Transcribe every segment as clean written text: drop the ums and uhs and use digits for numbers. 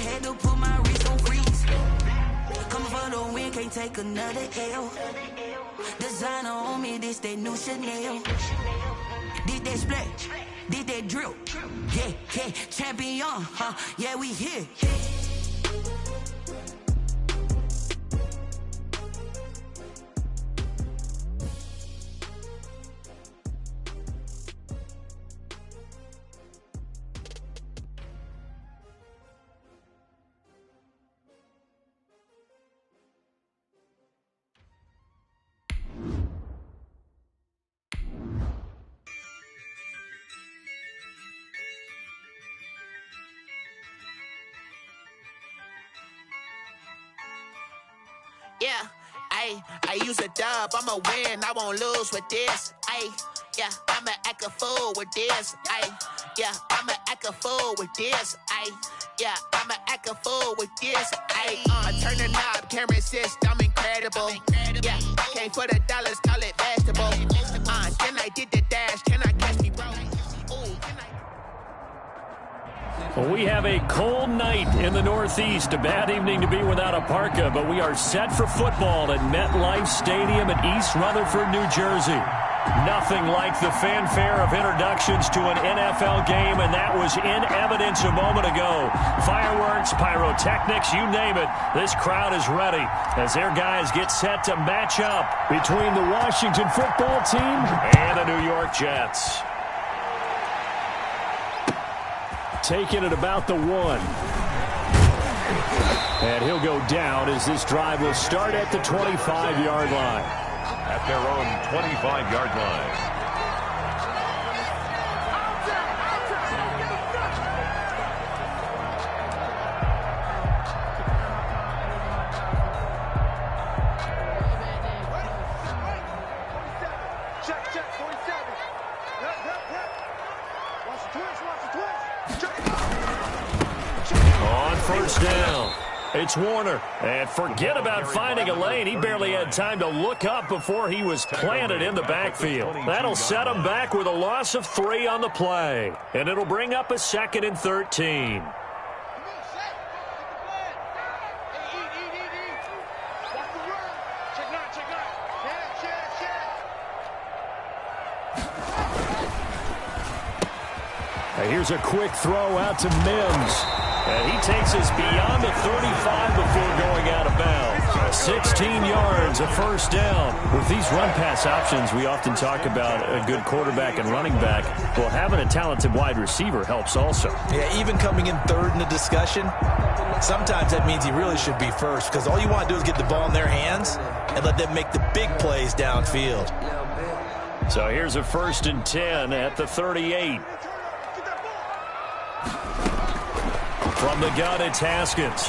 had to put my wrist on freeze. Coming for the win, can't take another L. Designer on me, this that new Chanel. Did that splash, did that drill. Yeah, yeah, champion, huh? Yeah, we here. Yeah, I use a dub, I'ma win, I won't lose with this. Yeah, I'ma act a fool with this. Yeah, I'ma act a fool with this. Yeah, I'ma act a fool with this. I turn the knob, can't resist, I'm incredible. Yeah, came for the dollars, call it vegetable. Then I did the dash, can I catch me, bro? Well, we have a cold night in the Northeast. A bad evening to be without a parka, but we are set for football at MetLife Stadium in East Rutherford, New Jersey. Nothing like the fanfare of introductions to an NFL game, and that was in evidence a moment ago. Fireworks, pyrotechnics, you name it. This crowd is ready as their guys get set to match up between the Washington football team and the New York Jets. Taking it about the 1. And he'll go down as this drive will start at the 25-yard line. At their own 25-yard line. First down. It's Warner. And forget about finding a lane. He barely had time to look up before he was planted in the backfield. That'll set him back with a loss of 3 on the play. And it'll bring up a 2nd and 13. Here's a quick throw out to Mims. And he takes us beyond the 35 before going out of bounds. 16 yards, a first down. With these run-pass options, we often talk about a good quarterback and running back. Well, having a talented wide receiver helps also. Yeah, even coming in third in the discussion, sometimes that means he really should be first because all you want to do is get the ball in their hands and let them make the big plays downfield. So here's a 1st and 10 at the 38. From the gun, it's Haskins.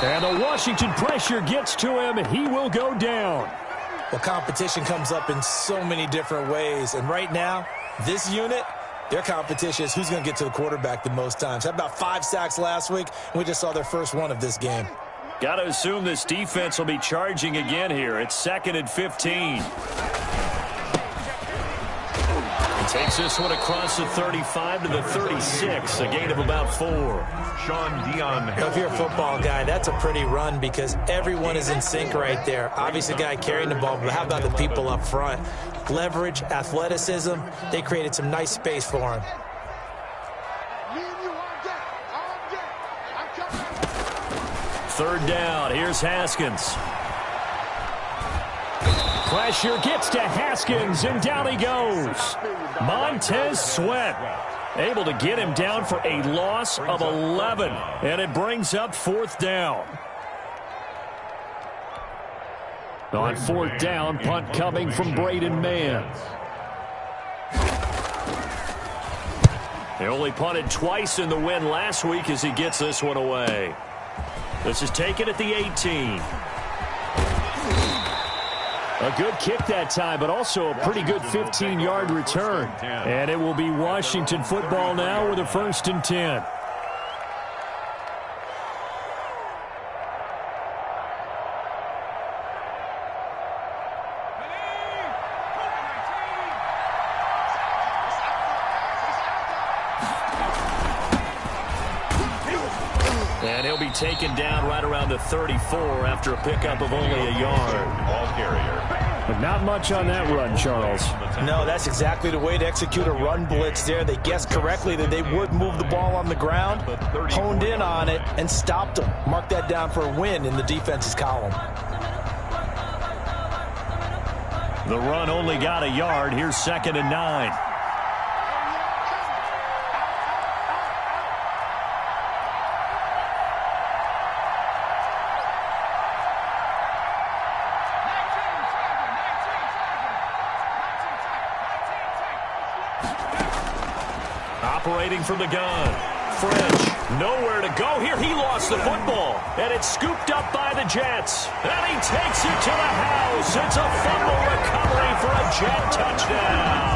And the Washington pressure gets to him. He will go down. Well, competition comes up in so many different ways. And right now, this unit, their competition is who's going to get to the quarterback the most times. Had about 5 sacks last week, and we just saw their first one of this game. Got to assume this defense will be charging again here. It's 2nd and 15. Takes this one across the 35 to the 36, a gain of about 4. Sean Dion. If you're a football guy, that's a pretty run because everyone is in sync right there. Obviously, the guy carrying the ball, but how about the people up front? Leverage, athleticism, they created some nice space for him. 3rd down, here's Haskins. Pressure gets to Haskins, and down he goes. Montez Sweat able to get him down for a loss of 11, and it brings up 4th down. On 4th down, punt coming from Braden Mann. They only punted twice in the win last week as he gets this one away. This is taken at the 18. A good kick that time, but also a pretty good 15-yard return. And it will be Washington football now with a 1st and 10. And he'll be taken down right around the 34 after a pickup of only a yard. Ball carrier. But not much on that run, Charles. No, that's exactly the way to execute a run blitz there. They guessed correctly that they would move the ball on the ground, honed in on it, and stopped them. Mark that down for a win in the defense's column. The run only got a yard. Here's 2nd and 9. Operating from the gun. French, nowhere to go here. He lost the football, and it's scooped up by the Jets. And he takes it to the house. It's a fumble recovery for a Jet touchdown.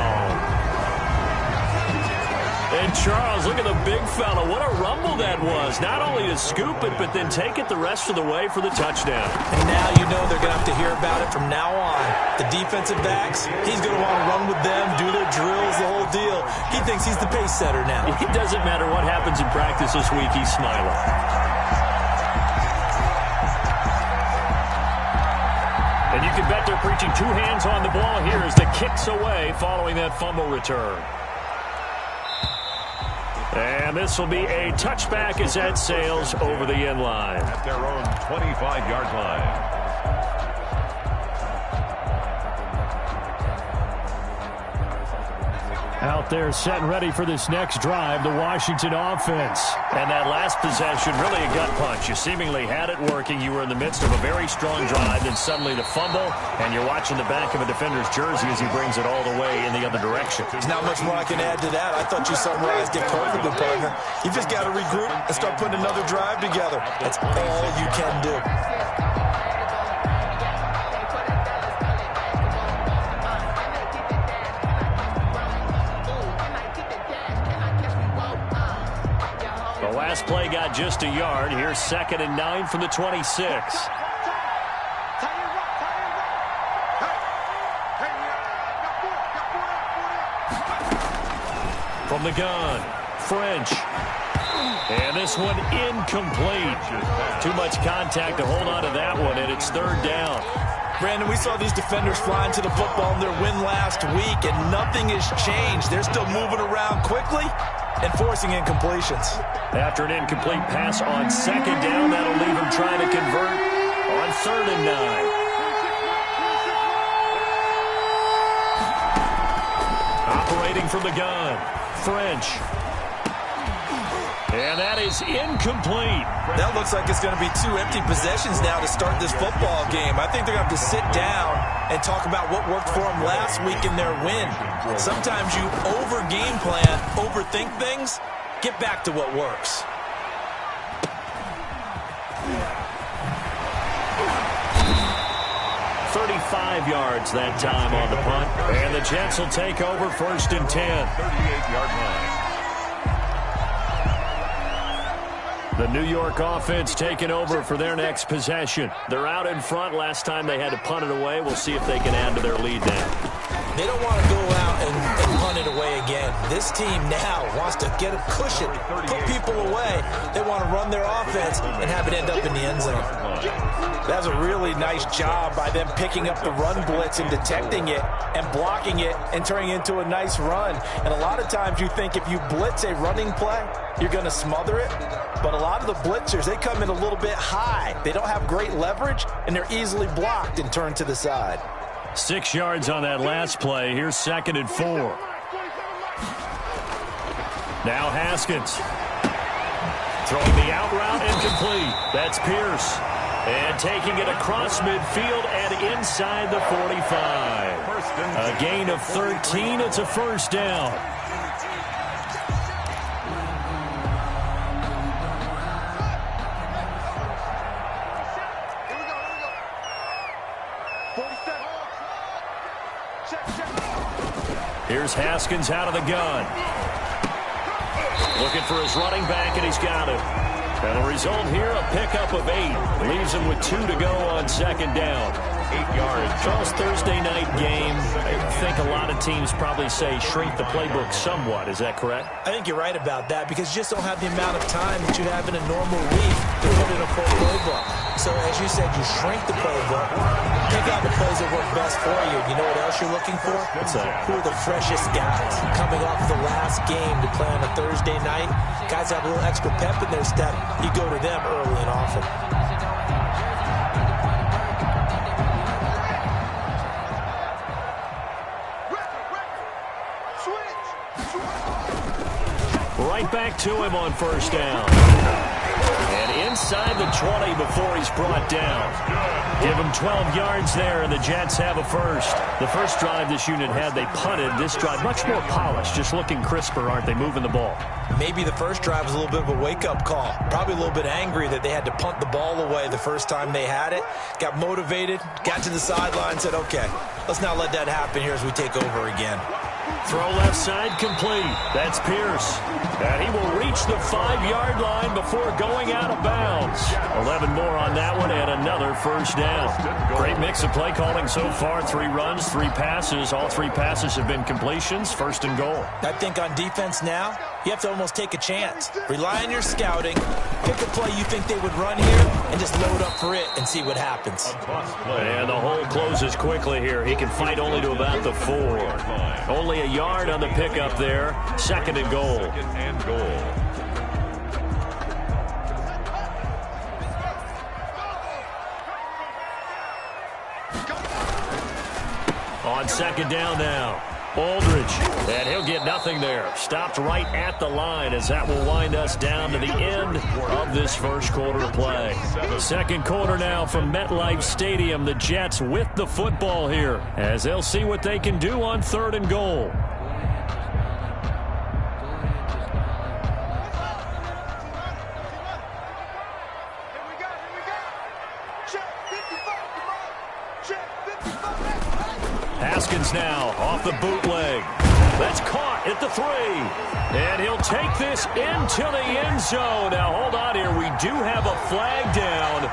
And Charles, look at the big fella. What a rumble that was. Not only to scoop it, but then take it the rest of the way for the touchdown. And now you know they're going to have to hear about it from now on. The defensive backs, he's going to want to run with them, do their drills, the whole deal. He thinks he's the pace setter now. It doesn't matter what happens in practice this week. He's smiling. And you can bet they're preaching two hands on the ball here as the kick's away following that fumble return. And this will be a touchback as that sails over the end line. At their own 25-yard line. Out there set and ready for this next drive, the Washington offense. And that last possession, really a gut punch. You seemingly had it working. You were in the midst of a very strong drive, then suddenly the fumble, and you're watching the back of a defender's jersey as he brings it all the way in the other direction. There's not much more I can add to that. I thought you summarized it perfectly, partner. You just got to regroup and start putting another drive together. That's all you can do. Last play got just a yard. Here's 2nd and 9 from the 26. From the gun, French. And this one incomplete. Too much contact to hold on to that one, and it's 3rd down. Brandon, we saw these defenders flying to the football in their win last week, and nothing has changed. They're still moving around quickly and forcing incompletions. After an incomplete pass on 2nd down, that'll leave him trying to convert on 3rd and 9. Operating from the gun, French. And that is incomplete. That looks like it's going to be 2 empty possessions now to start this football game. I think they're going to have to sit down and talk about what worked for them last week in their win. Sometimes you over-game plan, overthink things. Get back to what works. "35 yards that time on the punt. And the Jets will take over 1st and 10. 38-yard line. The New York offense taking over for their next possession. They're out in front. Last time they had to punt it away. We'll see if they can add to their lead now. They don't want to go out and punt it away again. This team now wants to get a cushion, put people away. They want to run their offense and have it end up in the end zone. That's a really nice job by them picking up the run blitz and detecting it and blocking it and turning it into a nice run. And a lot of times you think if you blitz a running play, you're going to smother it. But a lot of the blitzers, they come in a little bit high. They don't have great leverage, and they're easily blocked and turned to the side. 6 yards on that last play. Here's 2nd and 4. Now Haskins. Throwing the out route incomplete. That's Pierce. And taking it across midfield and inside the 45. A gain of 13. It's a 1st down. Here's Haskins out of the gun. Looking for his running back, and he's got it. And the result here, a pickup of 8. Leaves him with 2 to go on second down. 8 yards. Charles, Thursday night game, I think a lot of teams probably say shrink the playbook somewhat. Is that correct? I think you're right about that because you just don't have the amount of time that you have in a normal week to put in a full playbook. So as you said, you shrink the playbook, pick out the plays that work best for you. You know what else you're looking for? What's that? Who are the freshest guys coming off the last game to play on a Thursday night? Guys have a little extra pep in their step. You go to them early and often. Right back to him on first down. And inside the 20 before he's brought down. Give him 12 yards there, and the Jets have a first. The first drive this unit had, they punted. This drive, much more polished, just looking crisper, aren't they, moving the ball? Maybe the first drive was a little bit of a wake-up call. Probably a little bit angry that they had to punt the ball away the first time they had it. Got motivated, got to the sideline, said, okay, let's not let that happen here as we take over again. Throw left side complete. That's Pierce. And he will reach the 5-yard line before going out of bounds. 11 more on that one and another first down. Great mix of play calling so far. 3 runs, 3 passes. All 3 passes have been completions. First and goal. I think on defense now, you have to almost take a chance. Rely on your scouting. Pick a play you think they would run here and just load up for it and see what happens. And the hole closes quickly here. He can fight only to about the 4. Only a yard on the pickup there. Second and goal. On second down now. Aldridge, and he'll get nothing there. Stopped right at the line as that will wind us down to the end of this first quarter of play. Second quarter now from MetLife Stadium. The Jets with the football here as they'll see what they can do on third and goal. Haskins now off the bootleg. That's caught at the 3. And he'll take this into the end zone. Now, hold on here. We do have a flag down.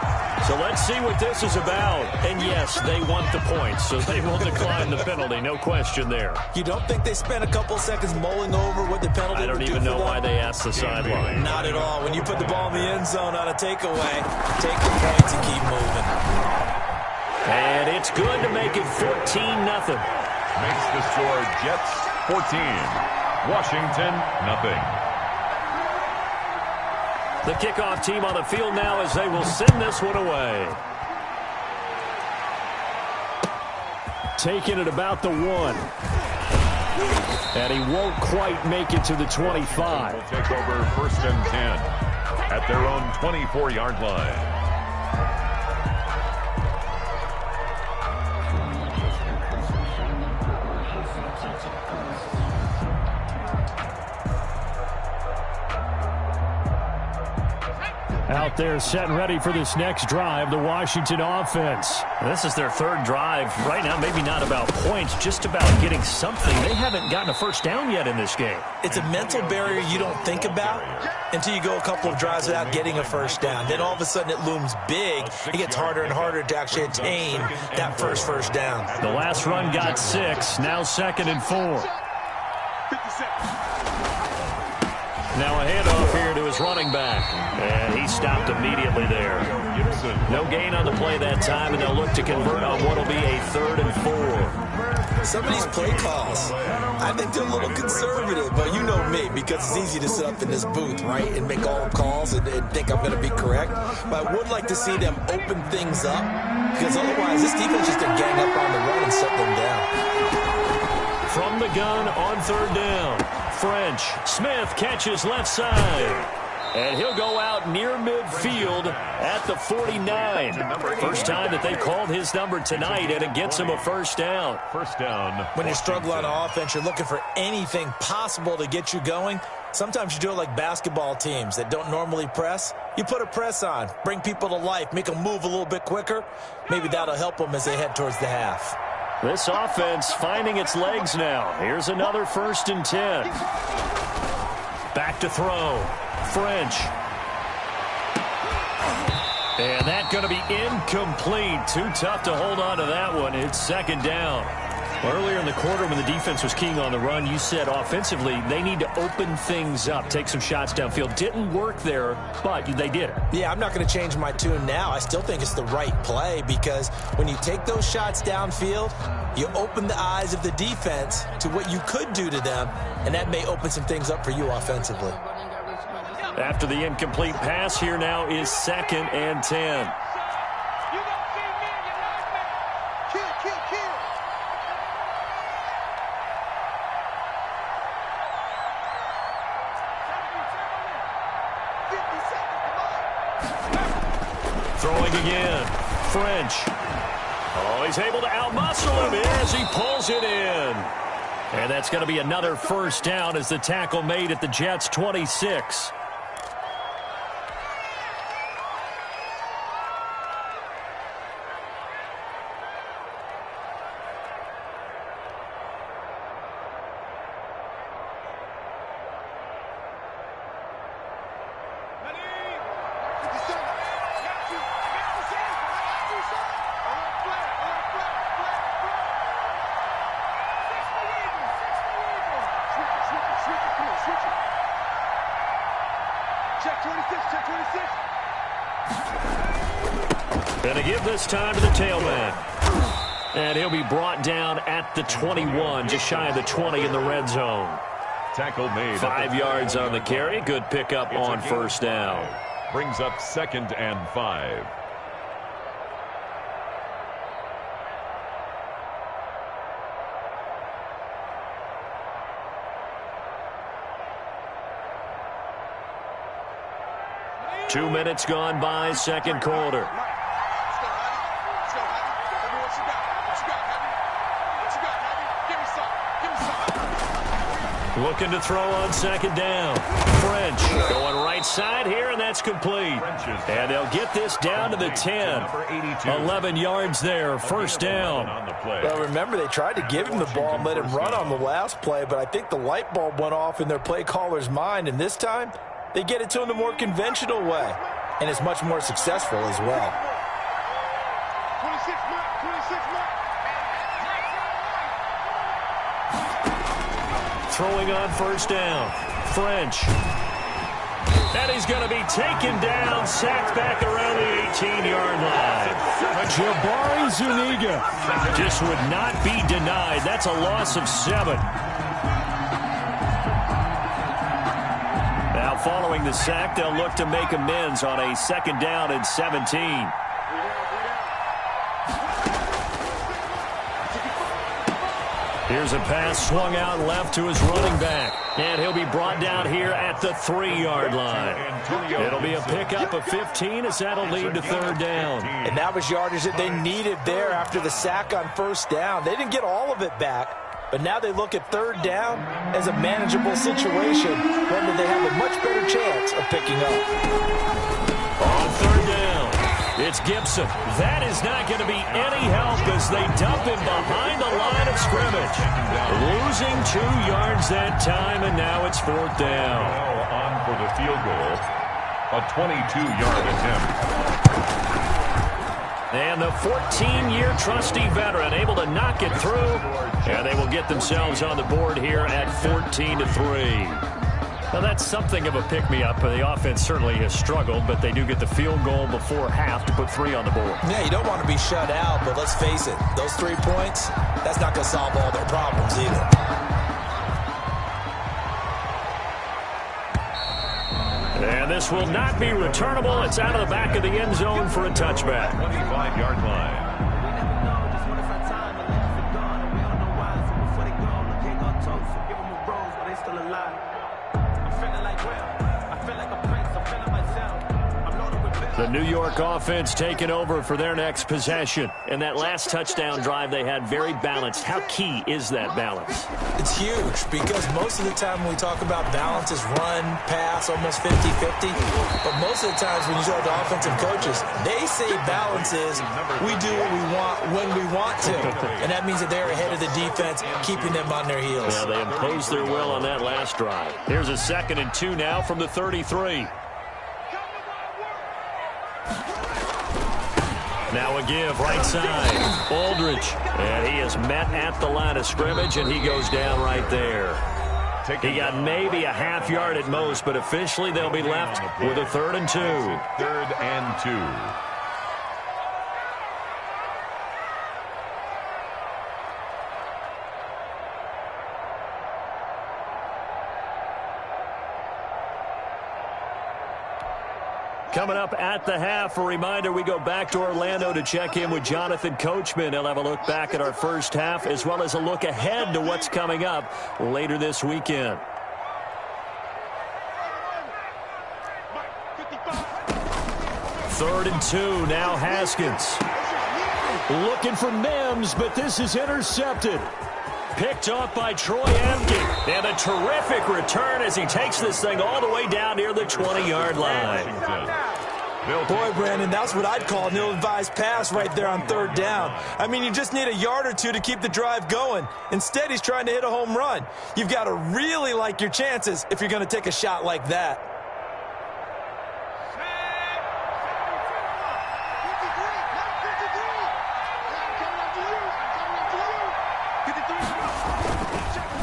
So let's see what this is about. And, yes, they want the points, so they will decline the penalty. No question there. You don't think they spent a couple seconds mulling over what the penalty would do? I don't even know why they asked the sideline. Not at all. When you put the ball in the end zone on a takeaway, take the points and keep moving. And it's good to make it 14-0. Makes the score Jets 14, Washington nothing. The kickoff team on the field now as they will send this one away. Taking it about the 1. And he won't quite make it to the 25. Will take over first and 10 at their own 24-yard line. Out there set and ready for this next drive, the Washington offense. This is their third drive. Right now, maybe not about points, just about getting something. They haven't gotten a first down yet in this game. It's a mental barrier you don't think about until you go a couple of drives without getting a first down. Then all of a sudden it looms big. It gets harder and harder to actually attain that first down. The last run got 6, now second and 4. Now a handoff here to his running back. And he stopped immediately there. No gain on the play that time, and they'll look to convert on what will be a 3rd and 4. Some of these play calls, I think they're a little conservative, but you know me, because it's easy to sit up in this booth, right, and make all the calls and think I'm going to be correct. But I would like to see them open things up, because otherwise this defense is going to gang up on the run and shut them down. From the gun on 3rd down. French. Smith catches left side. And he'll go out near midfield at the 49. First time that they called his number tonight, and it gets him a first down. First down. When you struggle on offense, you're looking for anything possible to get you going. Sometimes you do it like basketball teams that don't normally press. You put a press on, bring people to life, make them move a little bit quicker. Maybe that'll help them as they head towards the half. This offense finding its legs now. Here's another 1st and 10. Back to throw. French. And that's going to be incomplete. Too tough to hold on to that one. It's second down. Earlier in the quarter when the defense was keying on the run, you said offensively they need to open things up, take some shots downfield. Didn't work there, but they did it. Yeah, I'm not going to change my tune now. I still think it's the right play because when you take those shots downfield, you open the eyes of the defense to what you could do to them, and that may open some things up for you offensively. After the incomplete pass, here now is 2nd and 10. Throwing again. French. Oh, he's able to outmuscle him as he pulls it in. And that's going to be another first down as the tackle made at the Jets' 26. And to give this time to the tailback. And he'll be brought down at the 21, just shy of the 20 in the red zone. Tackle made. 5 yards on the carry. Good pickup on first down. Brings up 2nd and 5. Two minutes gone by, second quarter. Looking to throw on second down. French going right side here, and that's complete. And they'll get this down to the 10. 11 yards there, first down. Well, remember, they tried to give him the ball and let him run on the last play, but I think the light bulb went off in their play caller's mind, and this time they get it to him the more conventional way, and it's much more successful as well. 26 Throwing on first down. French. And he's going to be taken down, sacked back around the 18-yard line. Jabari Zuniga just would not be denied. That's a loss of 7. Now following the sack, they'll look to make amends on a second down and 17. Here's a pass swung out left to his running back. And he'll be brought down here at the 3-yard line. It'll be a pickup of 15 as that'll lead to third down. And that was yardage that they needed there after the sack on first down. They didn't get all of it back, but now they look at third down as a manageable situation, one that they have a much better chance of picking up. On third down, it's Gibson. That is not going to be any help as they dump him behind the line of scrimmage. Losing 2 yards that time, and now it's fourth down. Now on for the field goal, a 22-yard attempt. And the 14-year trusty veteran able to knock it through, and they will get themselves on the board here at 14-3. Now, that's something of a pick-me-up. The offense certainly has struggled, but they do get the field goal before half to put 3 on the board. Yeah, you don't want to be shut out, but let's face it, those 3 points, that's not going to solve all their problems either. And this will not be returnable. It's out of the back of the end zone for a touchback. 25-yard line. The New York offense taking over for their next possession. And that last touchdown drive they had very balanced. How key is that balance? It's huge because most of the time when we talk about balance is run, pass, almost 50-50. But most of the times when you talk to offensive coaches, they say balance is we do what we want when we want to. And that means that they're ahead of the defense, keeping them on their heels. Yeah, they imposed their will on that last drive. Here's a 2nd and 2 now from the 33. Now a give, right side. Aldridge. And he is met at the line of scrimmage, and he goes down right there. He got maybe a half yard at most, but officially they'll be left with a 3rd and 2. 3rd and 2. Coming up at the half, a reminder, we go back to Orlando to check in with Jonathan Coachman. He'll have a look back at our first half as well as a look ahead to what's coming up later this weekend. Third and 2, now Haskins. Looking for Mims, but this is intercepted. Picked off by Troy Emke. And a terrific return as he takes this thing all the way down near the 20-yard line. Boy, Brandon, that's what I'd call an ill-advised pass right there on 3rd down. I mean, you just need a yard or two to keep the drive going. Instead, he's trying to hit a home run. You've got to really like your chances if you're going to take a shot like that.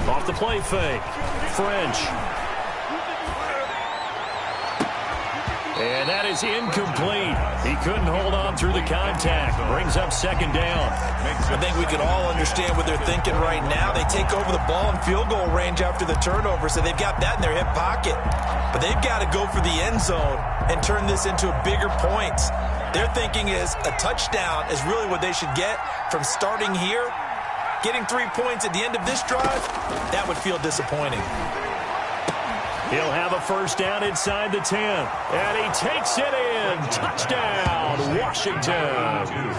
Off the play fake. French. And that is incomplete. He couldn't hold on through the contact. Brings up 2nd down. I think we can all understand what they're thinking right now. They take over the ball in field goal range after the turnover, so they've got that in their hip pocket. But they've got to go for the end zone and turn this into bigger points. Their thinking is a touchdown is really what they should get from starting here. Getting 3 points at the end of this drive, that would feel disappointing. He'll have a 1st down inside the 10. And he takes it in. Touchdown, Washington.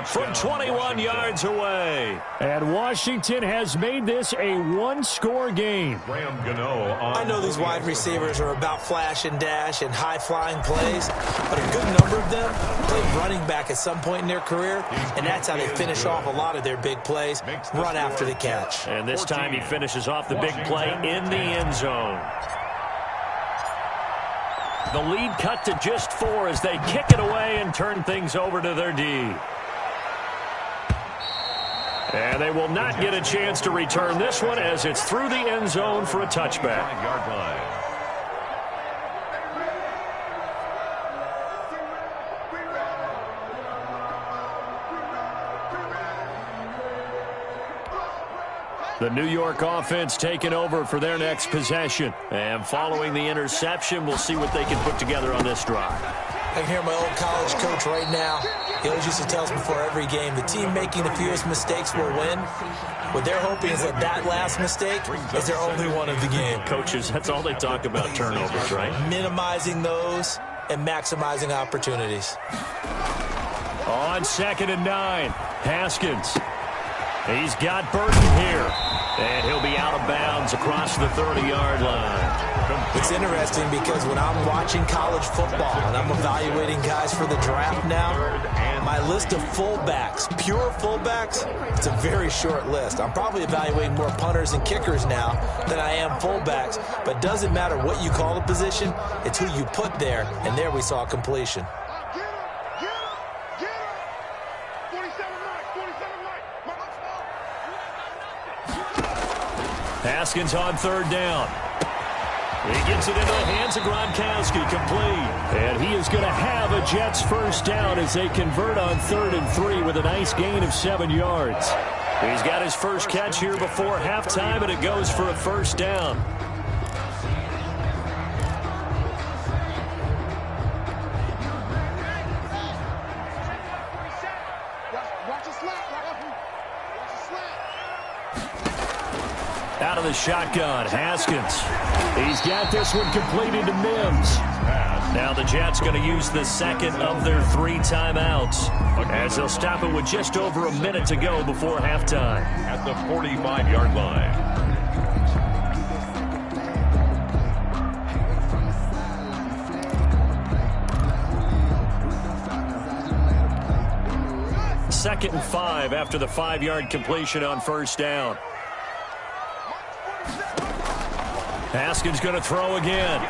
From 21 yards away. And Washington has made this a one-score game. I know these wide receivers are about flash and dash and high-flying plays, but a good number of them played running back at some point in their career, and that's how they finish off a lot of their big plays, run after the catch. And this time he finishes off the big play in the end zone. The lead cut to just 4 as they kick it away and turn things over to their D. And they will not get a chance to return this one as it's through the end zone for a touchback. The New York offense taking over for their next possession. And following the interception, we'll see what they can put together on this drive. I can hear my old college coach right now. He always used to tell us before every game, the team making the fewest mistakes will win. What they're hoping is that last mistake is their only one of the game. Coaches, that's all they talk about, turnovers, right? Minimizing those and maximizing opportunities. On 2nd and 9, Haskins. He's got Burton here. And he'll be out of bounds across the 30-yard line. It's interesting because when I'm watching college football and I'm evaluating guys for the draft now, my list of fullbacks, pure fullbacks, it's a very short list. I'm probably evaluating more punters and kickers now than I am fullbacks. But it doesn't matter what you call the position, it's who you put there. And there we saw completion. Haskins on 3rd down. He gets it into the hands of Gronkowski, complete. And he is going to have a Jets 1st down as they convert on 3rd and 3 with a nice gain of 7 yards. He's got his first catch here before halftime, and it goes for a 1st down. Out of the shotgun, Haskins. He's got this one completed to Mims. Now the Jets going to use the 2nd of their 3 timeouts as they'll stop it with just over a minute to go before halftime. At the 45-yard line. Second and 5 after the 5-yard completion on 1st down. Haskins going to throw again.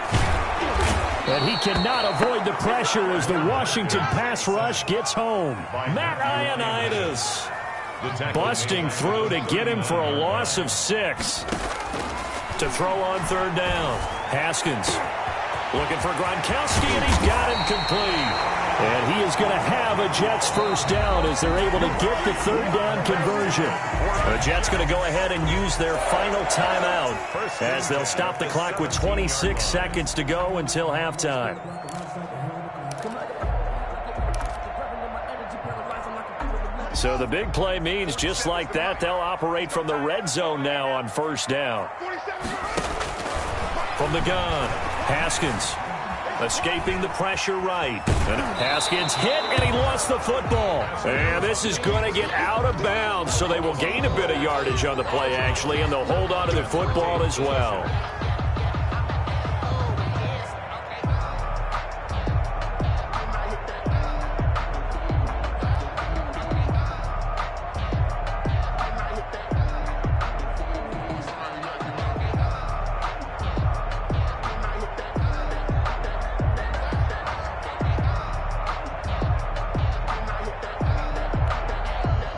And he cannot avoid the pressure as the Washington pass rush gets home. Matt Ioannidis busting through to get him for a loss of 6. To throw on third down. Haskins looking for Gronkowski, and he's got him complete. And he is going to have a Jets first down as they're able to get the third down conversion. The Jets going to go ahead and use their final timeout as they'll stop the clock with 26 seconds to go until halftime. So the big play means just like that, they'll operate from the red zone now on first down. From the gun, Haskins escaping the pressure right. And Haskins hit, and he lost the football. And this is going to get out of bounds, so they will gain a bit of yardage on the play, actually, and they'll hold on to the football as well.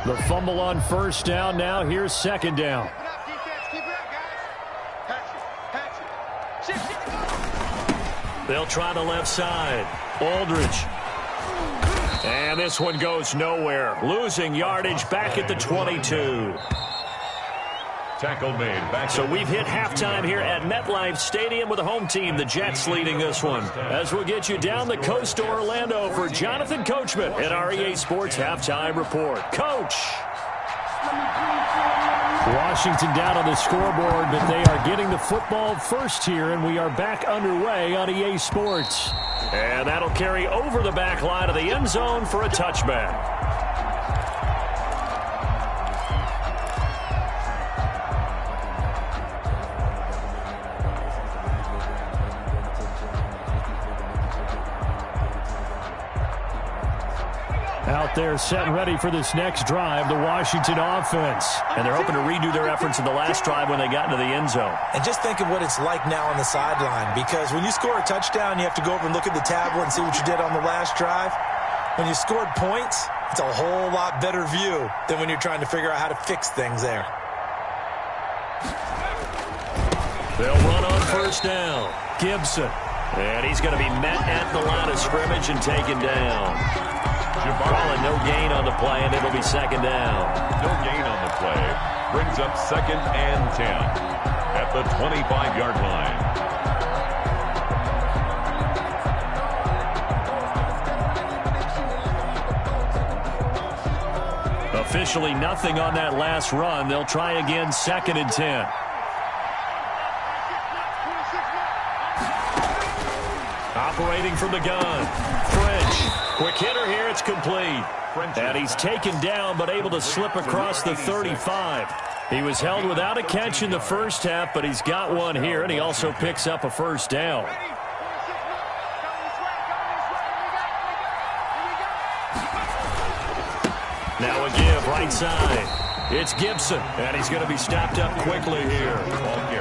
The fumble on first down. Now here's second down. They'll try the left side. Aldridge. And this one goes nowhere. Losing yardage back at the 22. Tackle made. Back so we've hit halftime here at MetLife Stadium with the home team, the Jets, leading this one. As we'll get you down the coast to Orlando for Jonathan Coachman at our EA Sports Halftime Report. Coach! Washington down on the scoreboard, but they are getting the football first here, and we are back underway on EA Sports. And that'll carry over the back line of the end zone for a touchback. Out there set and ready for this next drive, the Washington offense. And they're hoping to redo their efforts in the last drive when they got into the end zone. And just think of what it's like now on the sideline, because when you score a touchdown, you have to go over and look at the tablet and see what you did on the last drive. When you scored points, it's a whole lot better view than when you're trying to figure out how to fix things there. They'll run on first down. Gibson. And he's going to be met at the line of scrimmage and taken down. Calling no gain on the play, and it'll be second down. No gain on the play. Brings up 2nd and 10 at the 25-yard line. Officially nothing on that last run. They'll try again, 2nd and 10. Operating from the gun. French. Quick hitter here. It's complete. And he's taken down but able to slip across the 35. He was held without a catch in the first half, but he's got one here, and he also picks up a first down. Now a give right side. It's Gibson, and he's going to be stopped up quickly here.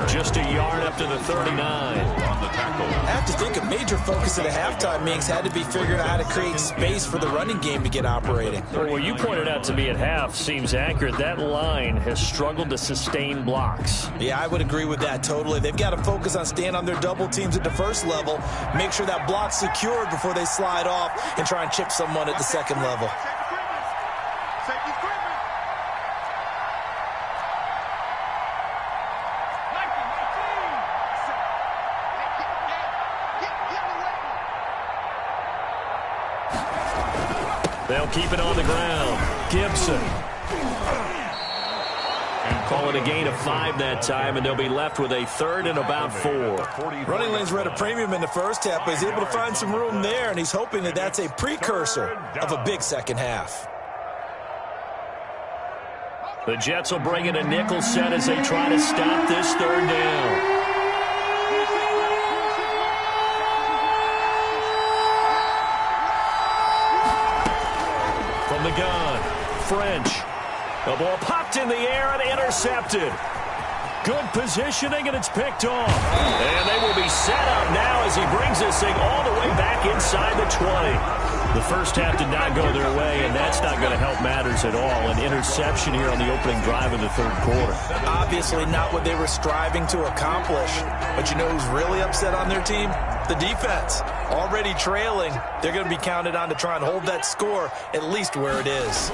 Just a yard up to the 39. I have to think a major focus of the halftime meetings had to be figuring out how to create space for the running game to get operating. Well, you pointed out to me at half seems accurate. That line has struggled to sustain blocks. Yeah, I would agree with that totally. They've got to focus on staying on their double teams at the first level, make sure that block's secured before they slide off and try and chip someone at the second level. They'll keep it on the ground. Gibson. And call it a gain of 5 that time, and they'll be left with a 3rd and about 4. Running lanes were at a premium in the first half, but he's able to find some room there, and he's hoping that that's a precursor of a big second half. The Jets will bring in a nickel set as they try to stop this 3rd down. From the gun, French. The ball popped in the air and intercepted. Good positioning, and it's picked off. And they will be set up now as he brings this thing all the way back inside the 20. The first half did not go their way, and that's not going to help matters at all. An interception here on the opening drive of the third quarter. Obviously not what they were striving to accomplish. But you know who's really upset on their team? The defense. Already trailing, they're going to be counted on to try and hold that score at least where it is.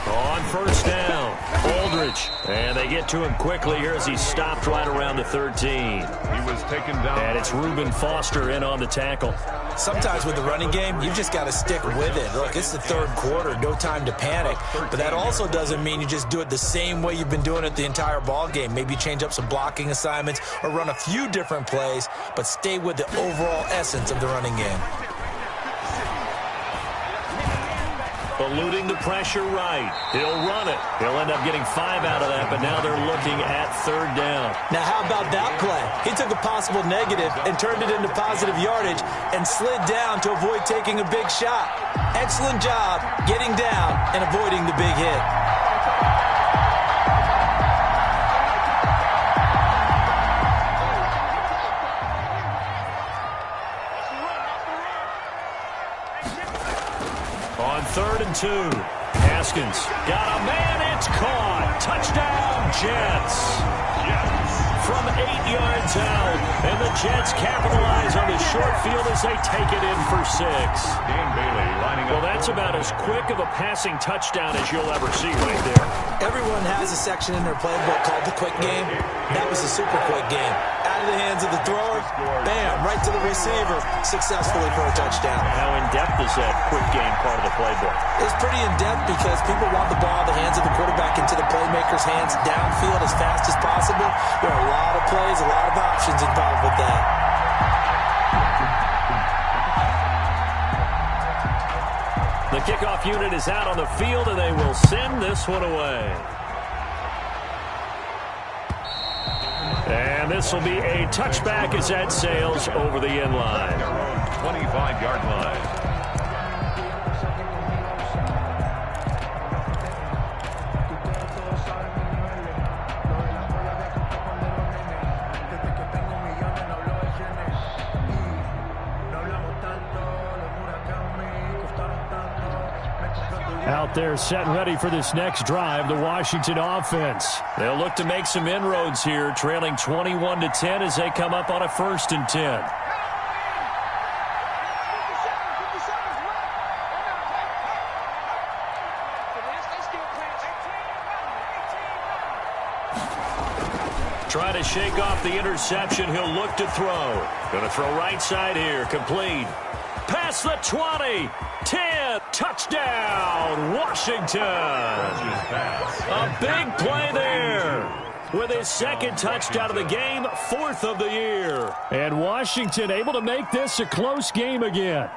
On first down, Aldridge. And they get to him quickly here as he stopped right around the 13. He was taken down. And it's Reuben Foster in on the tackle. Sometimes with the running game, you've just got to stick with it. Look, it's the third quarter, no time to panic. But that also doesn't mean you just do it the same way you've been doing it the entire ball game. Maybe change up some blocking assignments or run a few different plays, but stay with the overall essence of the running game. Eluding the pressure right. He'll run it. He'll end up getting 5 out of that, but now they're looking at third down. Now, how about that play? He took a possible negative and turned it into positive yardage and slid down to avoid taking a big shot. Excellent job getting down and avoiding the big hit. On 3rd and 2, Haskins got a man, it's caught. Touchdown, Jets. From 8 yards out, and the Jets capitalize on the short field as they take it in for 6. Dan Bailey lining up. Well, that's about as quick of a passing touchdown as you'll ever see right there. Everyone has a section in their playbook called the quick game. That was the super quick game. Out of the hands of the thrower, bam, right to the receiver, successfully for a touchdown. How in-depth is that quick game part of the playbook? It's pretty in-depth because people want the ball in the hands of the quarterback into the playmaker's hands downfield as fast as possible. There are a lot of plays, a lot of options involved with that. The kickoff unit is out on the field, and they will send this one away. And this will be a touchback as that sails over the end line. 25-yard line. Out there set and ready for this next drive, the Washington offense. They'll look to make some inroads here, trailing 21-10 as they come up on a 1st and 10. Try to shake off the interception. He'll look to throw. Going to throw right side here. Complete. Past the 20. 10. Touchdown, Washington. A big play there. With his 2nd touchdown of the game, 4th of the year. And Washington able to make this a close game again.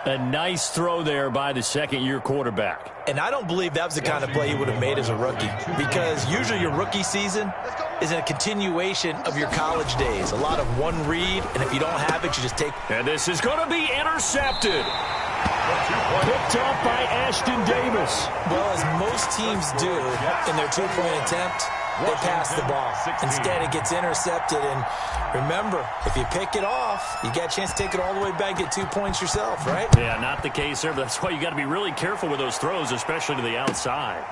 A nice throw there by the 2nd-year quarterback. And I don't believe that was the kind of play he would have made as a rookie, because usually your rookie season is a continuation of your college days. A lot of one read, and if you don't have it, you just take. And this is going to be intercepted. Picked off by Ashton Davis. Well, as most teams do in their 2-point attempt, they pass the ball. Instead, it gets intercepted. And remember, if you pick it off, you get a chance to take it all the way back, get 2 points yourself, right? Yeah, not the case there, but that's why you got to be really careful with those throws, especially to the outside.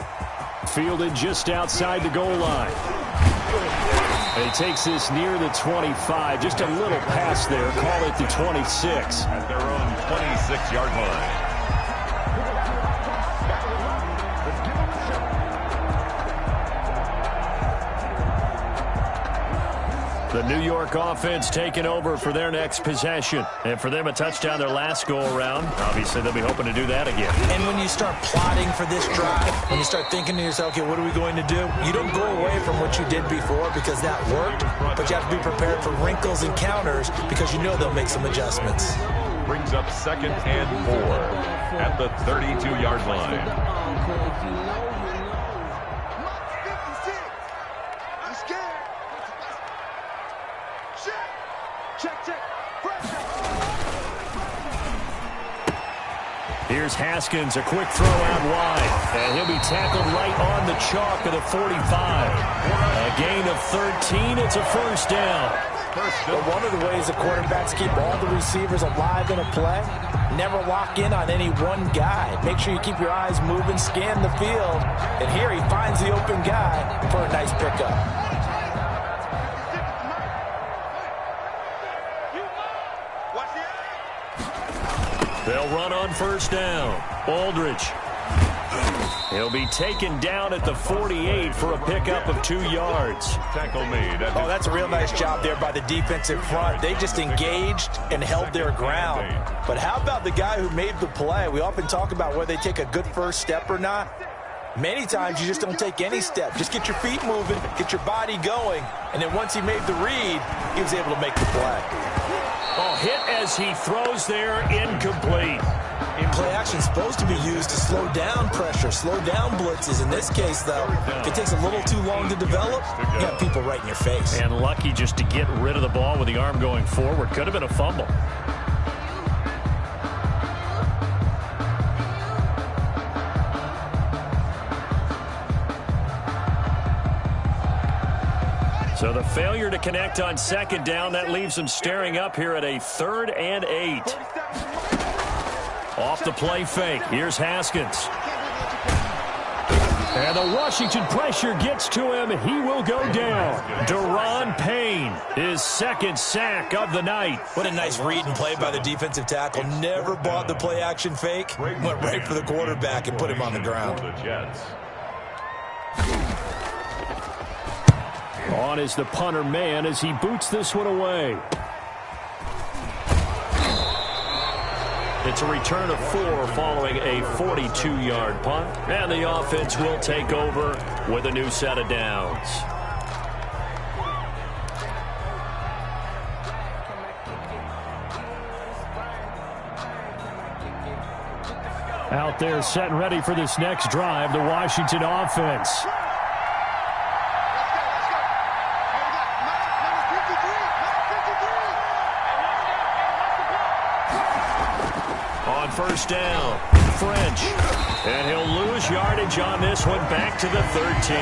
Fielded just outside the goal line. And he takes this near the 25. Just a little pass there. Call it the 26. At their own 26-yard line. The New York offense taking over for their next possession. And for them, a touchdown their last go-around. Obviously, they'll be hoping to do that again. And when you start plotting for this drive, when you start thinking to yourself, okay, what are we going to do? You don't go away from what you did before because that worked, but you have to be prepared for wrinkles and counters because you know they'll make some adjustments. Brings up 2nd and 4 at the 32-yard line. Here's Haskins, a quick throw out wide. And he'll be tackled right on the chalk of the 45. A gain of 13. It's a first down. Well, one of the ways the quarterbacks keep all the receivers alive in a play, never lock in on any one guy. Make sure you keep your eyes moving, scan the field. And here he finds the open guy for a nice pickup. They'll run on first down. Aldridge. He'll be taken down at the 48 for a pickup of 2 yards. Tackle made. Oh, that's a real nice job there by the defensive front. They just engaged and held their ground. But how about the guy who made the play? We often talk about whether they take a good first step or not. Many times you just don't take any step. Just get your feet moving, get your body going, and then once he made the read, he was able to make the play. Oh, hit as he throws there, incomplete. Play action is supposed to be used to slow down pressure, slow down blitzes. In this case, though, if it takes a little too long to develop, you got people right in your face. And lucky just to get rid of the ball with the arm going forward. Could have been a fumble. So the failure to connect on second down, that leaves them staring up here at a 3rd and 8. Off the play fake. Here's Haskins. And the Washington pressure gets to him. He will go down. Deron Payne, his 2nd sack of the night. What a nice read and play by the defensive tackle. Never bought the play action fake. Went right for the quarterback and put him on the ground. On is the punter man as he boots this one away. It's a return of 4 following a 42-yard punt. And the offense will take over with a new set of downs. Out there set and ready for this next drive, the Washington offense. First down, French. And he'll lose yardage on this one, back to the 13.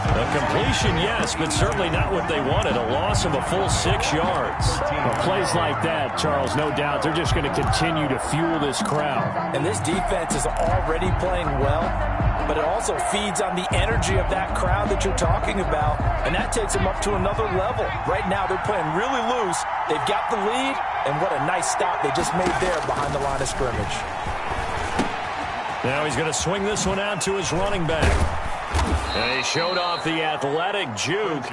A completion, yes, but certainly not what they wanted. A loss of a full 6 yards. Well, plays like that, Charles, no doubt, they're just going to continue to fuel this crowd. And this defense is already playing well, but it also feeds on the energy of that crowd that you're talking about, and that takes them up to another level. Right now, they're playing really loose. They've got the lead, and what a nice stop they just made there behind the line of scrimmage. Now he's going to swing this one out to his running back. And he showed off the athletic juke.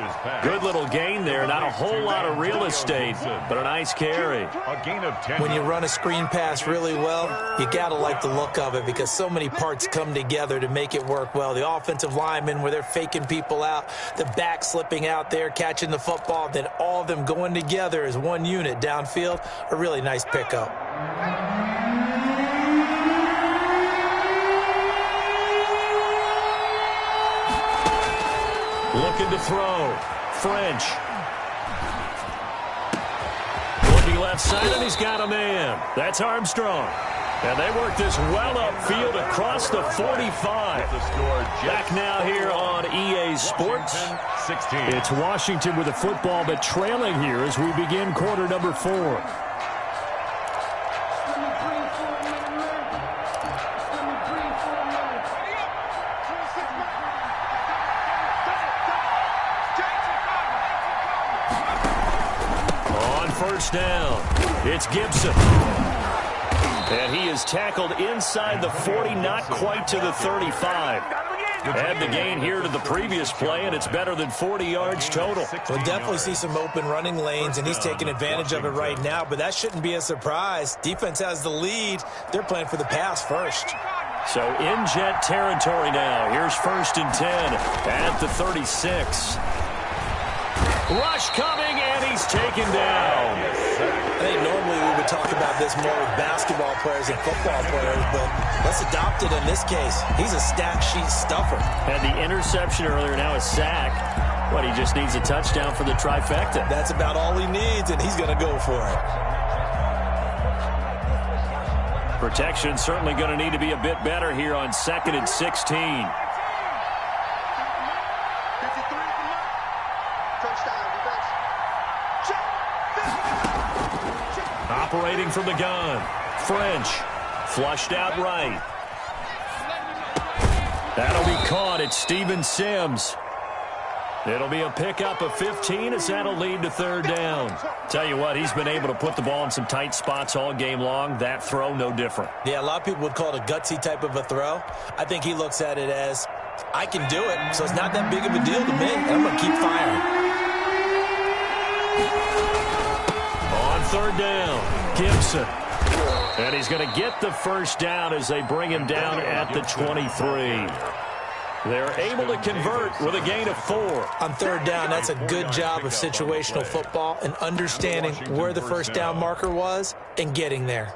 Good little gain there. Not a whole lot of real estate, but a nice carry. A gain of 10. When you run a screen pass really well, you got to like the look of it because so many parts come together to make it work well. The offensive linemen where they're faking people out, the back slipping out there, catching the football, then all of them going together as one unit downfield. A really nice pickup. Looking to throw. French. Looking left side, and he's got a man. That's Armstrong. And they work this well upfield across the 45. Back now here on EA Sports. 16. It's Washington with the football, but trailing here as we begin quarter number 4. First down. It's Gibson. And he is tackled inside the 40, not quite to the 35. Add the gain here to the previous play, and it's better than 40 yards total. We'll definitely see some open running lanes, and he's taking advantage of it right now, but that shouldn't be a surprise. Defense has the lead. They're playing for the pass first. So in jet territory now. Here's 1st and 10 at the 36. Rush coming, and he's taken down. I think normally we would talk about this more with basketball players and football players, but let's adopt it in this case. He's a stat sheet stuffer. Had the interception earlier, now a sack. What, he just needs a touchdown for the trifecta. That's about all he needs, and he's going to go for it. Protection certainly going to need to be a bit better here on 2nd and 16. Operating from the gun. French. Flushed out right. That'll be caught. It's Steven Sims. It'll be a pickup of 15 as that'll lead to 3rd down. Tell you what, he's been able to put the ball in some tight spots all game long. That throw, no different. Yeah, a lot of people would call it a gutsy type of a throw. I think he looks at it as, I can do it, so it's not that big of a deal to me, and I'm going to keep firing. On 3rd down, Gibson. And he's going to get the 1st down as they bring him down at the 23. They're able to convert with a gain of 4. On 3rd down, that's a good job of situational football and understanding where the 1st down marker was and getting there.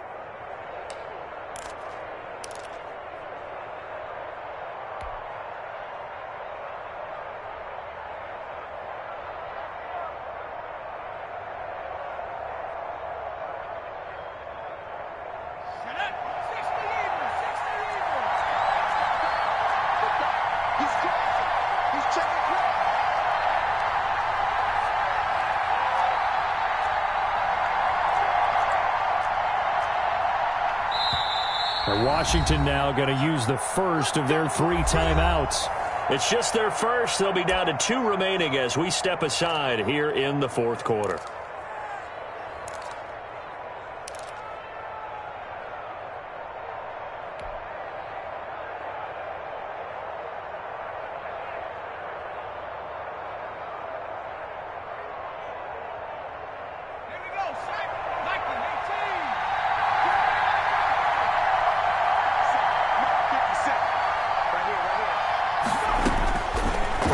Washington now going to use the first of their 3 timeouts. It's just their first. They'll be down to 2 remaining as we step aside here in the 4th quarter.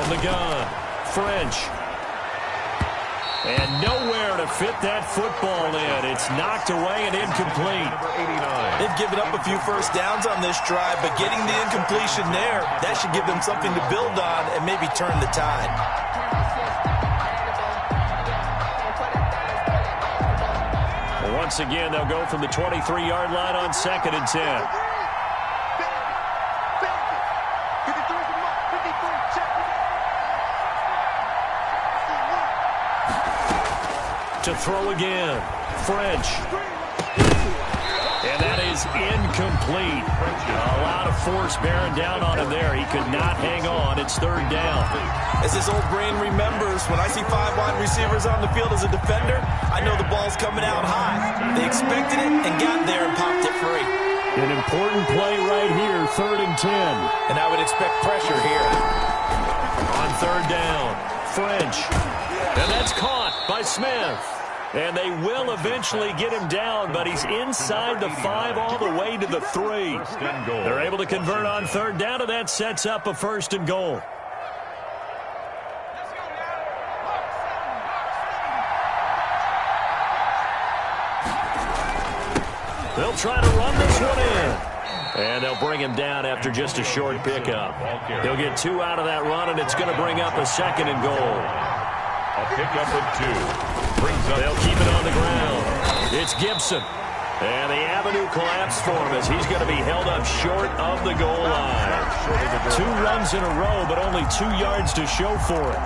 The gun, French. And nowhere to fit that football in. It's knocked away and incomplete. They've given up a few 1st downs on this drive, but getting the incompletion there, that should give them something to build on and maybe turn the tide. Well, once again, they'll go from the 23-yard line on 2nd and 10. To throw again, French. And that is incomplete. A lot of force bearing down on him there. He could not hang on. It's 3rd down. As his old brain remembers, when I see 5 wide receivers on the field as a defender, I know the ball's coming out high. They expected it and got there and popped it free. An important play right here, 3rd and 10. And I would expect pressure here. On 3rd down, French. And that's caught by Smith. And they will eventually get him down, but he's inside the 5 all the way to the 3. They're able to convert on 3rd down, and that sets up a 1st and goal. They'll try to run this one in. And they'll bring him down after just a short pickup. He'll get 2 out of that run, and it's going to bring up a 2nd and goal. A pickup of 2. They'll keep it on the ground. It's Gibson. And the avenue collapsed for him as he's going to be held up short of the goal line. 2 runs in a row, but only 2 yards to show for it.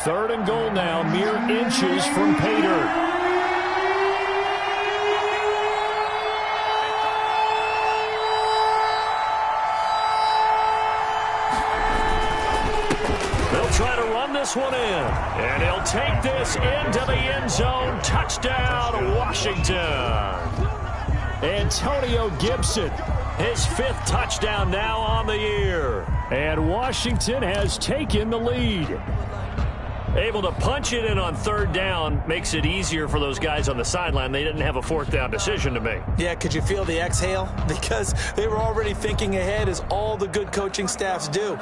Third and goal now, mere inches from pay dirt. They'll try to run this one in, and he'll take this into the end zone. Touchdown, Washington. Antonio Gibson, his 5th touchdown now on the year. And Washington has taken the lead. Able to punch it in on 3rd down makes it easier for those guys on the sideline. They didn't have a 4th down decision to make. Yeah, could you feel the exhale? Because they were already thinking ahead, as all the good coaching staffs do.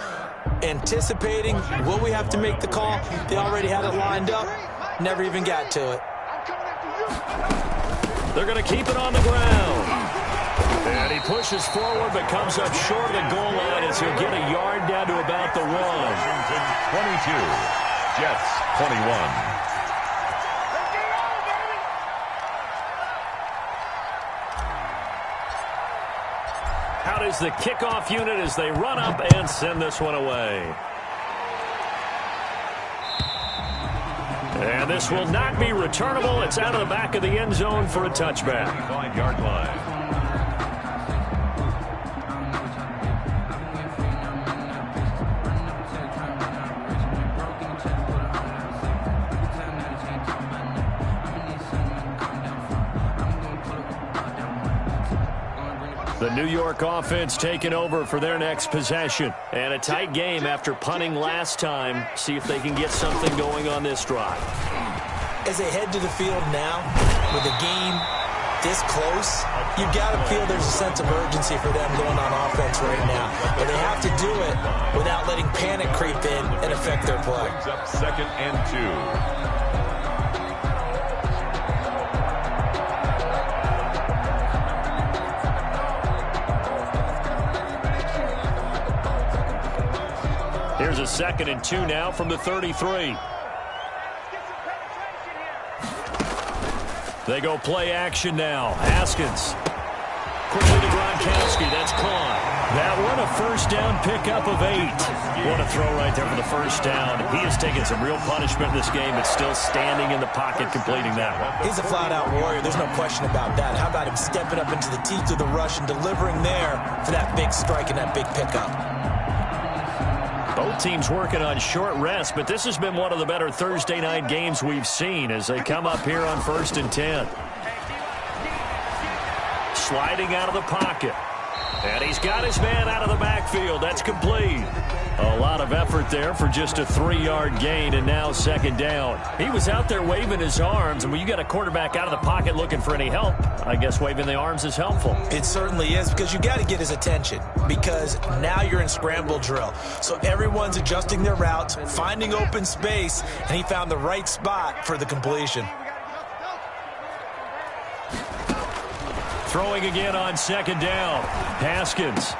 Anticipating, will we have to make the call? They already had it lined up. Never even got to it. They're going to keep it on the ground. And he pushes forward but comes up short of the goal line as he'll get a yard down to about the 1. Washington 22, Jets 21. Out is the kickoff unit as they run up and send this one away. And this will not be returnable. It's out of the back of the end zone for a touchback. 5-yard line. The New York offense taking over for their next possession. And a tight game after punting last time. See if they can get something going on this drive. As they head to the field now, with the game this close, you've got to feel there's a sense of urgency for them going on offense right now. But they have to do it without letting panic creep in and affect their play. Brings up 2nd and 2. Here's a 2nd and 2 now from the 33. They go play action now. Haskins. Quickly to Gronkowski. That's caught. That one a first down pickup of 8. What a throw right there for the first down. He has taken some real punishment in this game, but still standing in the pocket completing that one. He's a flat-out warrior. There's no question about that. How about him stepping up into the teeth of the rush and delivering there for that big strike and that big pickup? Both teams working on short rest, but this has been one of the better Thursday night games we've seen as they come up here on 1st and 10. Sliding out of the pocket. And he's got his man out of the backfield. That's complete. A lot of effort there for just a 3-yard gain, and now 2nd down. He was out there waving his arms, and when you got a quarterback out of the pocket looking for any help, I guess waving the arms is helpful. It certainly is, because you got to get his attention, because now you're in scramble drill. So everyone's adjusting their routes, finding open space, and he found the right spot for the completion. Throwing again on 2nd down. Haskins.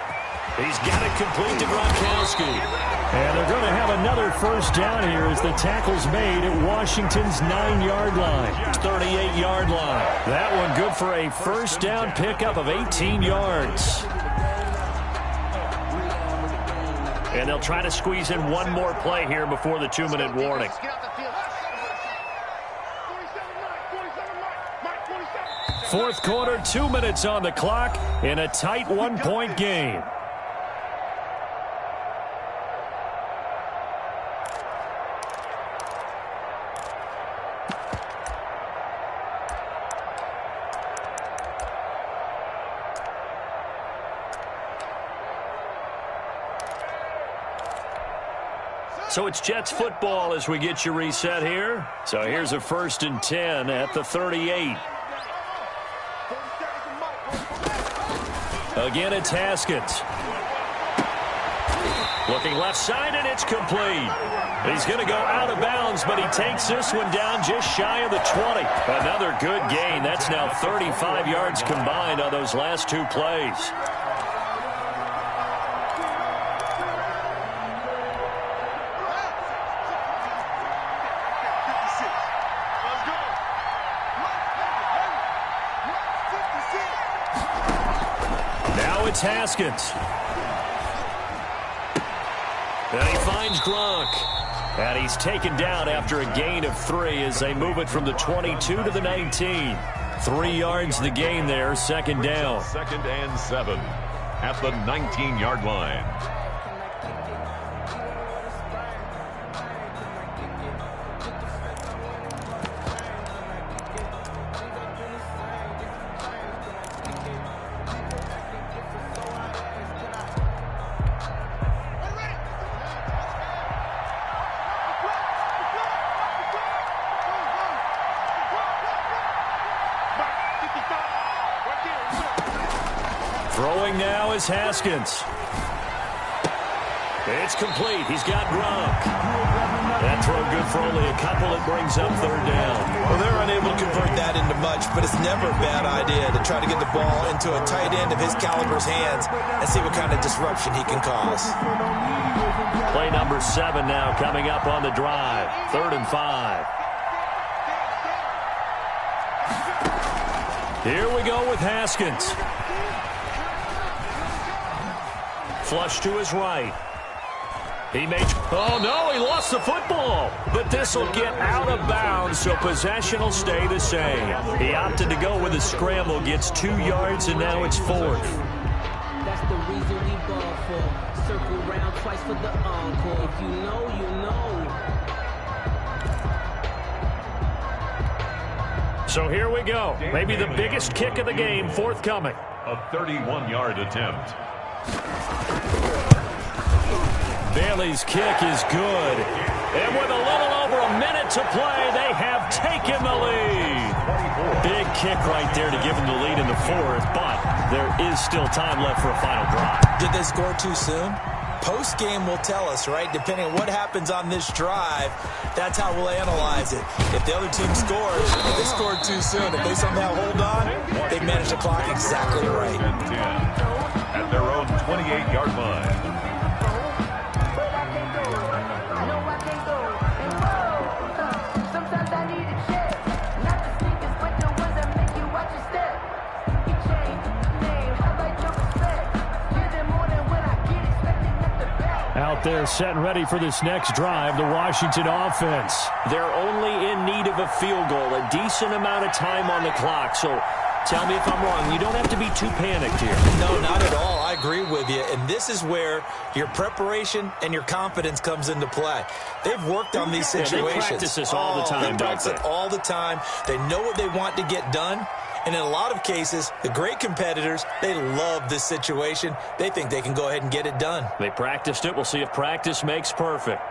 He's got it complete to Gronkowski. And they're going to have another first down here as the tackle's made at Washington's 9-yard line. 38-yard line. That one good for a first down pickup of 18 yards. And they'll try to squeeze in one more play here before the 2-minute warning. Fourth quarter, 2 minutes on the clock in a tight 1-point game. So it's Jets football as we get you reset here. So here's a 1st and 10 at the 38. Again, it's Haskins. Looking left side, and it's complete. He's going to go out of bounds, but he takes this one down just shy of the 20. Another good gain. That's now 35 yards combined on those last 2 plays. It's Haskins. And he finds Gronk. And he's taken down after a gain of 3 as they move it from the 22 to the 19. 3 yards the gain there, 2nd down. 2nd and 7 at the 19-yard line. Throwing now is Haskins. It's complete. He's got Gronk. That throw good for only a couple. It brings up 3rd down. Well, they're unable to convert that into much. but it's never a bad idea to try to get the ball into a tight end of his caliber's hands and see what kind of disruption he can cause. Play number 7 now coming up on the drive. 3rd and 5. Here we go with Haskins. Flush to his right. He made... Oh, no, he lost the football. But this will get out of bounds, so possession will stay the same. He opted to go with a scramble, gets 2 yards, and now it's 4th. That's the reason we ball for. Circle round twice for the encore. If you know, you know. So here we go. Maybe the biggest kick of the game forthcoming. A 31-yard attempt. Bailey's kick is good. And with a little over a minute to play, they have taken the lead. Big kick right there to give them the lead in the 4th, but there is still time left for a final drive. Did they score too soon? Post-game will tell us, right? Depending on what happens on this drive, that's how we'll analyze it. If the other team scores, if they scored too soon, if they somehow hold on, they managed the clock exactly right. At their own 28-yard line. Out there set and ready for this next drive, the Washington offense. They're only in need of a field goal, a decent amount of time on the clock. So tell me if I'm wrong. You don't have to be too panicked here. No, not at all. I agree with you. And this is where your preparation and your confidence comes into play. They've worked on these situations. They practice this all the time, They practice it all the time. They know what they want to get done. And in a lot of cases, the great competitors, they love this situation. They think they can go ahead and get it done. They practiced it. We'll see if practice makes perfect.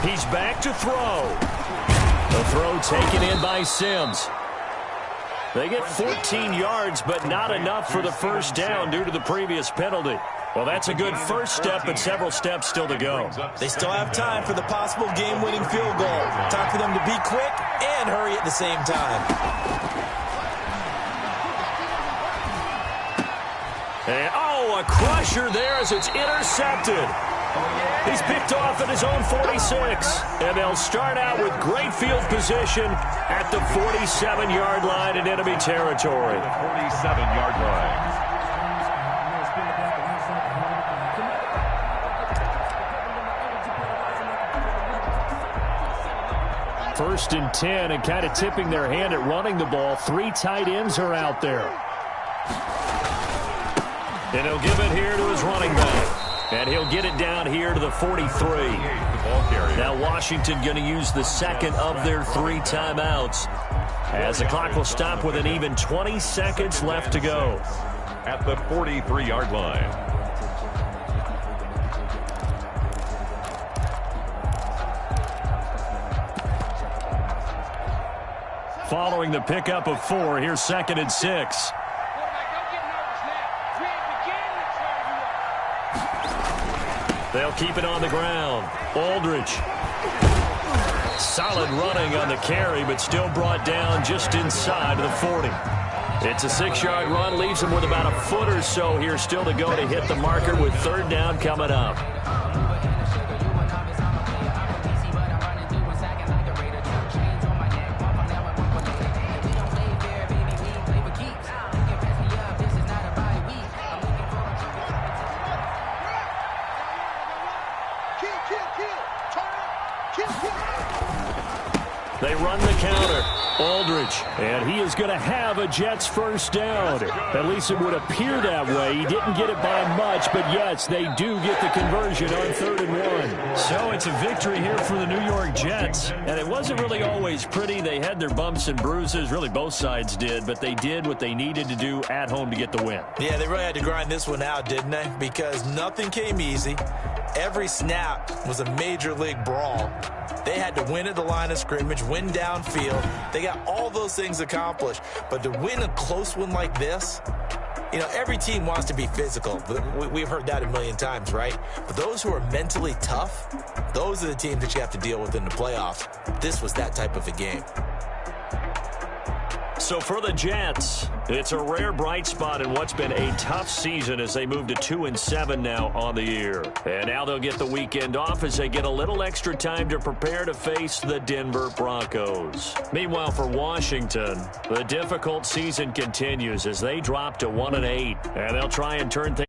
He's back to throw. The throw taken in by Sims. They get 14 yards, but not enough for the first down due to the previous penalty. Well, that's a good first step, but several steps still to go. They still have time for the possible game-winning field goal. Time for them to be quick and hurry at the same time. And, oh, a crusher there as it's intercepted. He's picked off at his own 46. And they'll start out with great field position at the 47-yard line in enemy territory. 47-yard line. First and 10, and kind of tipping their hand at running the ball. 3 tight ends are out there. And he'll give it here to his running back. And he'll get it down here to the 43. Now Washington going to use the second of their 3 timeouts, as the clock will stop with an even 20 seconds left to go. At the 43-yard line. Following the pickup of 4, here's 2nd and 6. They'll keep it on the ground. Aldridge. Solid running on the carry, but still brought down just inside of the 40. It's a 6-yard run, leaves them with about a foot or so here still to go to hit the marker with 3rd down coming up. They run the counter. Aldridge. coverage. And he is going to have a Jets first down. At least it would appear that way. He didn't get it by much, but yes, they do get the conversion on 3rd and 1. So it's a victory here for the New York Jets. And it wasn't really always pretty. They had their bumps and bruises. Really, both sides did. But they did what they needed to do at home to get the win. Yeah, they really had to grind this one out, didn't they? Because nothing came easy. Every snap was a major league brawl. They had to win at the line of scrimmage, win downfield. They got all those things accomplished. But to win a close one like this, you know, every team wants to be physical. We've heard that a million times, right? But those who are mentally tough, those are the teams that you have to deal with in the playoffs. This was that type of a game. So for the Jets, it's a rare bright spot in what's been a tough season as they move to 2-7 now on the year. And now they'll get the weekend off as they get a little extra time to prepare to face the Denver Broncos. Meanwhile, for Washington, the difficult season continues as they drop to 1-8, and they'll try and turn things